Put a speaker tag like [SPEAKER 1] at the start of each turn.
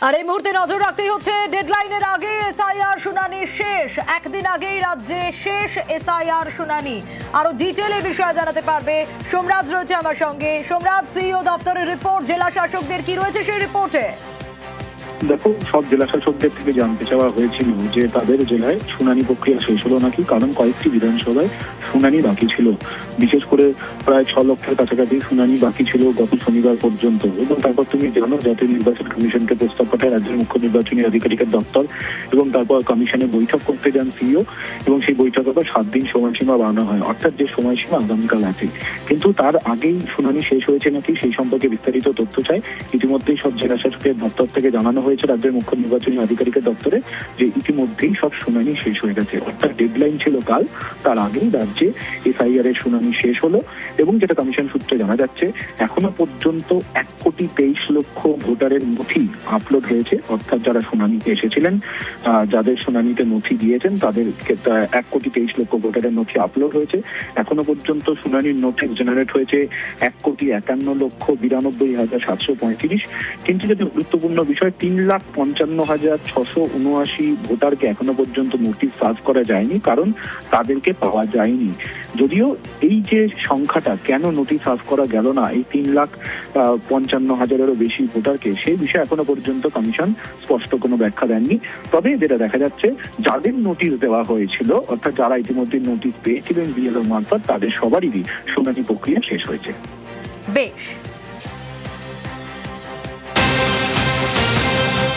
[SPEAKER 1] আর এই মুহূর্তে নজর রাখতেই হচ্ছে ডেডলাইনের আগে এসআইআর শুনানি শেষ। একদিন আগেই রাজ্যে শেষ এসআইআর শুনানি। আরো ডিটেইল এই বিষয়ে জানাতে পারবে সোমরাজ রয়েছে আমার সঙ্গে। সোমরাজ, সিইও দপ্তরের রিপোর্ট, জেলা শাসকদের কি রয়েছে সেই রিপোর্টে?
[SPEAKER 2] দেখো, সব জেলা শাসকদের থেকে জানতে চাওয়া হয়েছিল যে তাদের জেলায় শুনানি প্রক্রিয়া শেষ হলো নাকি, কারণ কয়েকটি বিধানসভায় শুনানি বাকি ছিল। বিশেষ করে প্রায় 6 লক্ষের কাছাকাছি শুনানি বাকি ছিল গত শনিবার পর্যন্ত। এবং তারপর তুমি জানো, জাতীয় নির্বাচন কমিশনকে প্রস্তাব পাঠায় রাজ্যের মুখ্য নির্বাচনী আধিকারিকের দপ্তর, এবং তারপর কমিশনে বৈঠক করতে যান সিইও, এবং সেই বৈঠকের পর 7 দিন সময়সীমা বাড়ানো হয়, অর্থাৎ যে সময়সীমা আগামীকাল আছে। কিন্তু তার আগেই শুনানি শেষ হয়েছে নাকি সেই সম্পর্কে বিস্তারিত তথ্য চাই। ইতিমধ্যেই সব জেলা শাসকের দপ্তর থেকে জানানো হয়েছে রাজ্যের মুখ্য নির্বাচনী আধিকারিকের দপ্তরে যে ইতিমধ্যেই সব শুনানি শেষ হয়ে গেছে, অর্থাৎ ডেডলাইন ছিল কাল, তার আগেই রাজ্যে এসআইআর এর শুনানি শেষ হলো। এবং যেটা কমিশন সূত্রে জানা যাচ্ছে, এখনো পর্যন্ত 1,23,00,000 ভোটারের নথি আপলোড হয়েছে, অর্থাৎ যারা শুনানিতে এসেছিলেন, যাদের শুনানিতে নথি দিয়েছেন তাদেরকে 1,23,00,000 ভোটারের নথি আপলোড হয়েছে। এখনো পর্যন্ত শুনানির নোটিশ জেনারেট হয়েছে 1,51,92,735। কিন্তু যেটা গুরুত্বপূর্ণ বিষয়, 3,55,679 ভোটারকে এখনো পর্যন্ত নোটিশ সার্ভ করা যায়নি, কারণ তাদেরকে পাওয়া যায়নি। যদিও এই যে সংখ্যাটা কেন নোটিশ সার্ভ করা গেল না এই 3,55,000-এরও বেশি ভোটারকে, সেই বিষয়ে এখনো পর্যন্ত কমিশন স্পষ্ট কোনো ব্যাখ্যা দেননি। তবে যেটা দেখা যাচ্ছে, যাদের নোটিশ দেওয়া হয়েছিল, অর্থাৎ যারা ইতিমধ্যে নোটিশ পেয়েছিলেন বিএলও মারফত, তাদের সবারই শুনানি প্রক্রিয়া শেষ হয়েছে।
[SPEAKER 1] বেশ।